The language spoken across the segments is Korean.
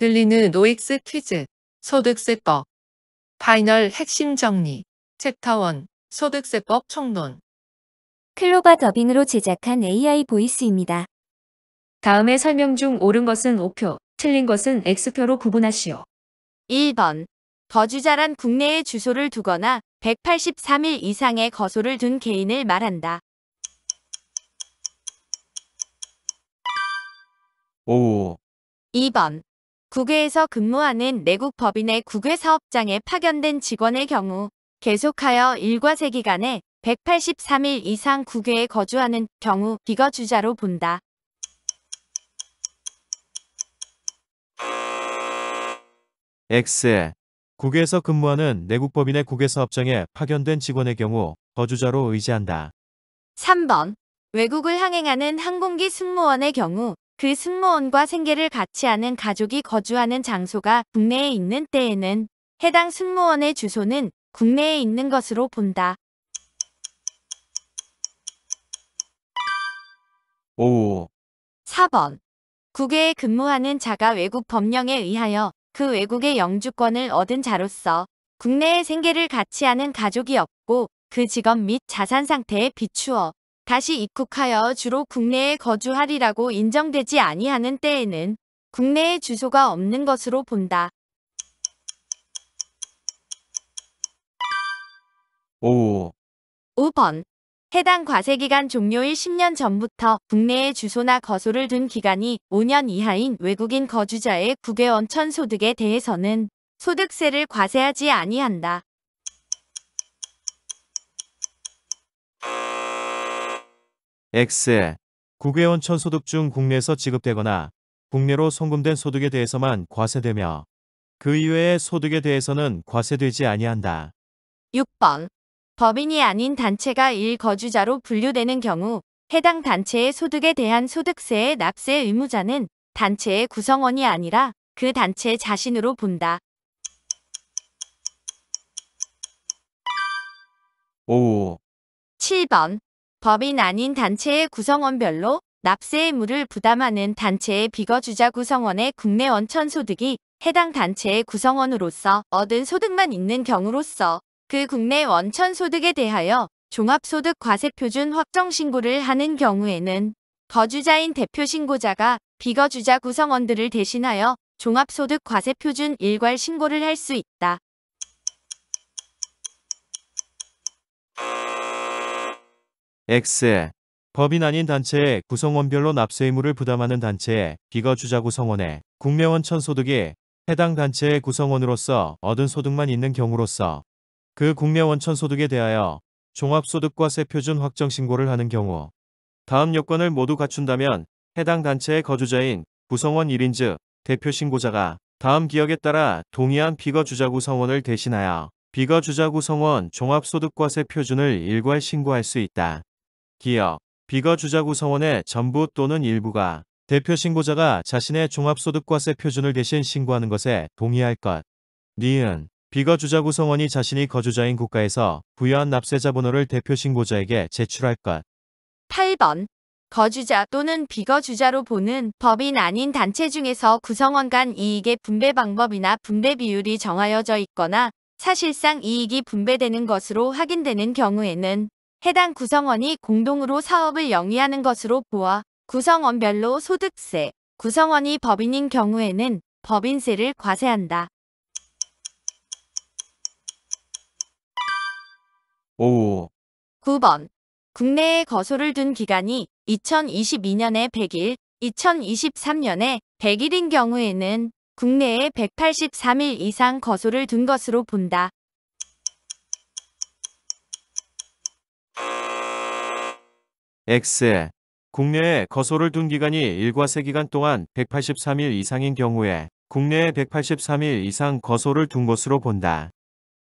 들리는 노익스 퀴즈, 소득세법, 파이널 핵심 정리, 챕터 1, 소득세법 총론. 클로바 더빙으로 제작한 AI 보이스입니다. 다음의 설명 중 옳은 것은 O표, 틀린 것은 X표로 구분하시오. 1번. 거주자란 국내에 주소를 두거나 183일 이상의 거소를 둔 개인을 말한다. 오, 2번. 국외에서 근무하는 내국 법인의 국외 사업장에 파견된 직원의 경우 계속하여 일과세 기간에 183일 이상 국외에 거주하는 경우 비거주자로 본다. X. 국외에서 근무하는 내국 법인의 국외 사업장에 파견된 직원의 경우 거주자로 의지한다. 3번. 외국을 항행하는 항공기 승무원의 경우 그 승무원과 생계를 같이 하는 가족이 거주하는 장소가 국내에 있는 때에는 해당 승무원의 주소는 국내에 있는 것으로 본다. 오, 4번. 국외에 근무하는 자가 외국 법령에 의하여 그 외국의 영주권을 얻은 자로서 국내에 생계를 같이 하는 가족이 없고 그 직업 및 자산 상태에 비추어 다시 입국하여 주로 국내에 거주하리라고 인정되지 아니하는 때에는 국내에 주소가 없는 것으로 본다. 오, 5번. 해당 과세기간 종료일 10년 전부터 국내에 주소나 거소를 둔 기간이 5년 이하인 외국인 거주자의 국외 원천 소득에 대해서는 소득세를 과세하지 아니한다. X. 국외 원천 소득 중 국내에서 지급되거나 국내로 송금된 소득에 대해서만 과세되며 그 이외의 소득에 대해서는 과세되지 아니한다. 6번. 법인이 아닌 단체가 일거주자로 분류되는 경우 해당 단체의 소득에 대한 소득세의 납세 의무자는 단체의 구성원이 아니라 그 단체 자신으로 본다. 오, 7번. 법인 아닌 단체의 구성원별로 납세 의무를 부담하는 단체의 비거주자 구성원의 국내 원천 소득이 해당 단체의 구성원으로서 얻은 소득만 있는 경우로서 그 국내 원천 소득에 대하여 종합소득 과세표준 확정 신고를 하는 경우에는 거주자인 대표 신고자가 비거주자 구성원들을 대신하여 종합소득 과세표준 일괄 신고를 할 수 있다. X. 법인 아닌 단체의 구성원별로 납세 의무를 부담하는 단체의 비거주자 구성원의 국내 원천 소득이 해당 단체의 구성원으로서 얻은 소득만 있는 경우로서 그 국내 원천 소득에 대하여 종합소득과세 표준 확정 신고를 하는 경우 다음 요건을 모두 갖춘다면 해당 단체의 거주자인 구성원 1인 즉 대표 신고자가 다음 기억에 따라 동의한 비거주자 구성원을 대신하여 비거주자 구성원 종합소득과세 표준을 일괄 신고할 수 있다. 기억, 비거주자 구성원의 전부 또는 일부가 대표 신고자가 자신의 종합소득과세 표준을 대신 신고하는 것에 동의할 것. 니은, 비거주자 구성원이 자신이 거주자인 국가에서 부여한 납세자 번호를 대표 신고자에게 제출할 것. 8번. 거주자 또는 비거주자로 보는 법인 아닌 단체 중에서 구성원 간 이익의 분배 방법이나 분배 비율이 정하여져 있거나 사실상 이익이 분배되는 것으로 확인되는 경우에는 해당 구성원이 공동으로 사업을 영위하는 것으로 보아 구성원별로 소득세, 구성원이 법인인 경우에는 법인세를 과세한다. 오, 9번. 국내에 거소를 둔 기간이 2022년에 100일, 2023년에 100일인 경우에는 국내에 183일 이상 거소를 둔 것으로 본다. X. 국내에 거소를 둔 기간이 일과세 기간 동안 183일 이상인 경우에 국내에 183일 이상 거소를 둔 것으로 본다.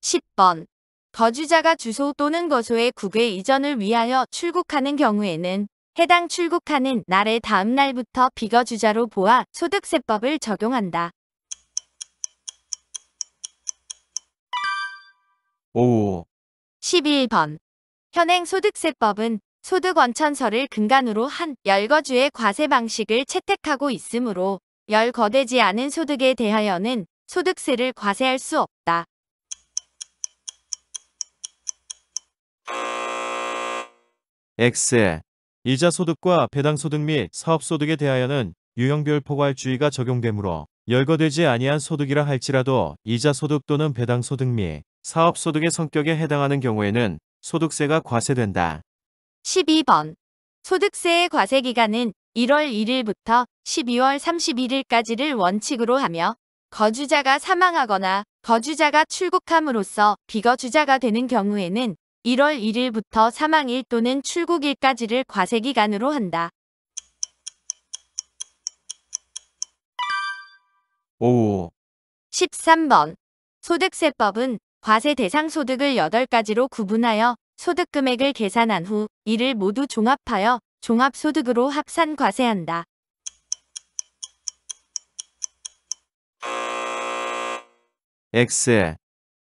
10번. 거주자가 주소 또는 거소의 국외 이전을 위하여 출국하는 경우에는 해당 출국하는 날의 다음 날부터 비거주자로 보아 소득세법을 적용한다. 오, 11번. 현행 소득세법은 소득원천서를 근간으로 한 열거주의 과세 방식을 채택하고 있으므로 열거되지 않은 소득에 대하여는 소득세를 과세할 수 없다. X. 이자 소득과 배당 소득 및 사업 소득에 대하여는 유형별 포괄주의가 적용되므로 열거되지 아니한 소득이라 할지라도 이자 소득 또는 배당 소득 및 사업 소득의 성격에 해당하는 경우에는 소득세가 과세된다. 12번. 소득세의 과세 기간은 1월 1일부터 12월 31일까지를 원칙으로 하며 거주자가 사망하거나 거주자가 출국함으로써 비거주자가 되는 경우에는 1월 1일부터 사망일 또는 출국일까지를 과세 기간으로 한다. 5. 13번. 소득세법은 과세 대상 소득을 8가지로 구분하여 소득 금액을 계산한 후 이를 모두 종합하여 종합소득으로 합산 과세한다. X.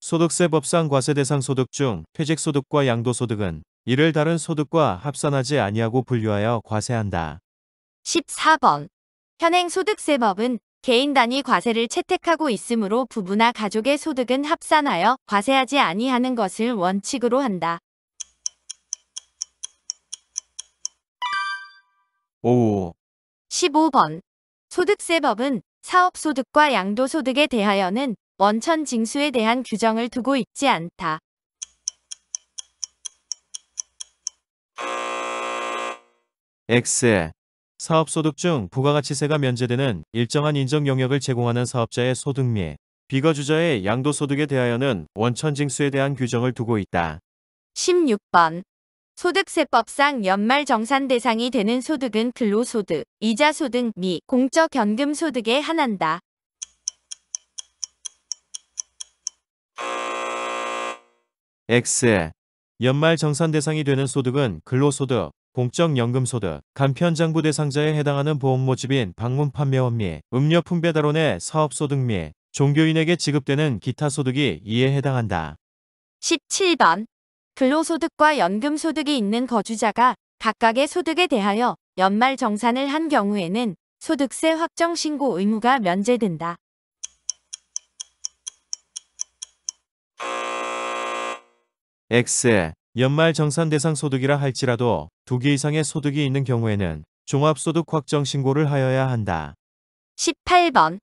소득세법상 과세 대상 소득 중 퇴직소득과 양도소득은 이를 다른 소득과 합산하지 아니하고 분류하여 과세한다. 14번. 현행 소득세법은 개인 단위 과세를 채택하고 있으므로 부부나 가족의 소득은 합산하여 과세하지 아니하는 것을 원칙으로 한다. 5. 15번. 소득세법은 사업소득과 양도소득에 대하여는 원천 징수에 대한 규정을 두고 있지 않다. X. 사업소득 중 부가가치세가 면제되는 일정한 인정 영역을 제공하는 사업자의 소득 및 비거주자의 양도소득에 대하여는 원천징수에 대한 규정을 두고 있다. 16번. 소득세법상 연말정산 대상이 되는 소득은 근로소득, 이자소득 및 공적연금소득에 한한다. X. 연말정산 대상이 되는 소득은 근로소득, 공적연금소득, 간편장부 대상자에 해당하는 보험 모집인 방문 판매원 및 음료품 배달원의 사업소득 및 종교인에게 지급되는 기타 소득이 이에 해당한다. 17번. 근로소득과 연금소득이 있는 거주자가 각각의 소득에 대하여 연말정산을 한 경우에는 소득세 확정신고 의무가 면제된다. X. 연말정산 대상 소득이라 할지라도 2개 이상의 소득이 있는 경우에는 종합소득 확정 신고를 하여야 한다. 18번.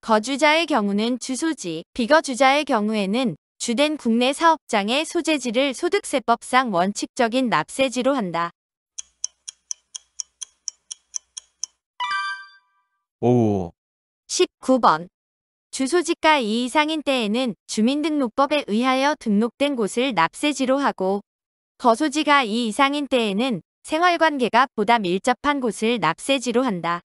거주자의 경우는 주소지, 비거주자의 경우에는 주된 국내 사업장의 소재지를 소득세법상 원칙적인 납세지로 한다. 5. 19번. 주소지가 2 이상인 때에는 주민등록법에 의하여 등록된 곳을 납세지로 하고 거소지가 2 이상인 때에는 생활관계가 보다 밀접한 곳을 납세지로 한다.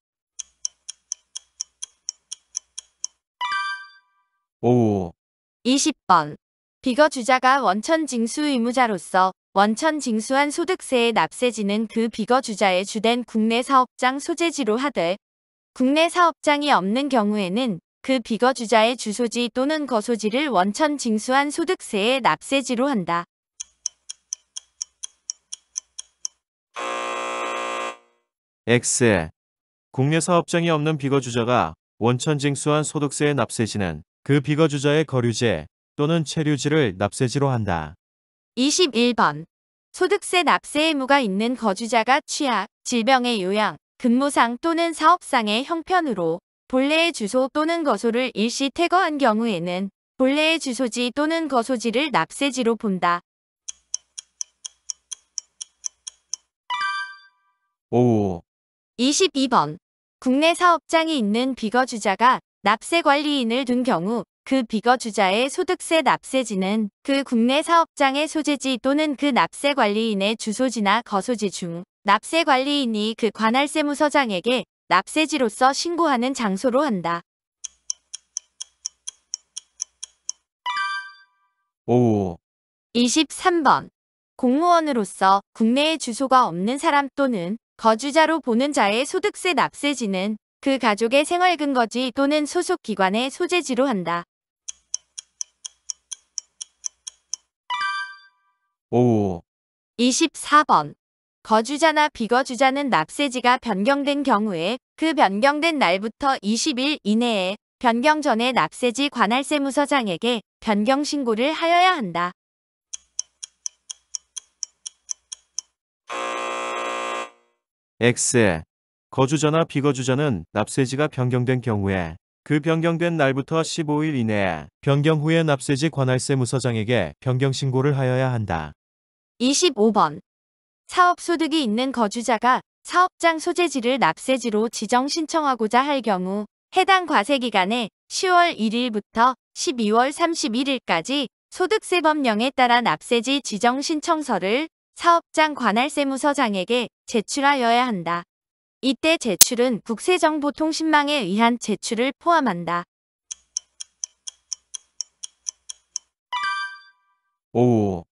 5. 20번. 비거주자가 원천징수 의무자로서 원천징수한 소득세의 납세지는 그 비거주자의 주된 국내 사업장 소재지로 하되 국내 사업장이 없는 경우에는 그 비거주자의 주소지 또는 거소지를 원천징수한 소득세의 납세지로 한다. X. 국내 사업장이 없는 비거주자가 원천징수한 소득세의 납세지는 그 비거주자의 거류지 또는 체류지를 납세지로 한다. 21번. 소득세 납세 의무가 있는 거주자가 취약, 질병의 요양, 근무상 또는 사업상의 형편으로 본래의 주소 또는 거소를 일시 퇴거한 경우에는 본래의 주소지 또는 거소지를 납세지로 본다. 5. 22번. 국내 사업장이 있는 비거주자가 납세관리인을 둔 경우 그 비거주자의 소득세 납세지는 그 국내 사업장의 소재지 또는 그 납세관리인의 주소지나 거소지 중 납세관리인이 그 관할세무서장에게 납세지로서 신고하는 장소로 한다. 5. 23번. 공무원으로서 국내에 주소가 없는 사람 또는 거주자로 보는 자의 소득세 납세지는 그 가족의 생활근거지 또는 소속기관의 소재지로 한다. 5. 24번. 거주자나 비거주자는 납세지가 변경된 경우에 그 변경된 날부터 20일 이내에 변경 전에 납세지 관할세무서장에게 변경 신고를 하여야 한다. X. 거주자나 비거주자는 납세지가 변경된 경우에 그 변경된 날부터 15일 이내에 변경 후에 납세지 관할세무서장에게 변경 신고를 하여야 한다. 25번. 사업소득이 있는 거주자가 사업장 소재지를 납세지로 지정 신청하고자 할 경우 해당 과세기간에 10월 1일부터 12월 31일까지 소득세법령에 따라 납세지 지정 신청서를 사업장 관할세무서장에게 제출하여야 한다. 이때 제출은 국세정보통신망에 의한 제출을 포함한다. 5.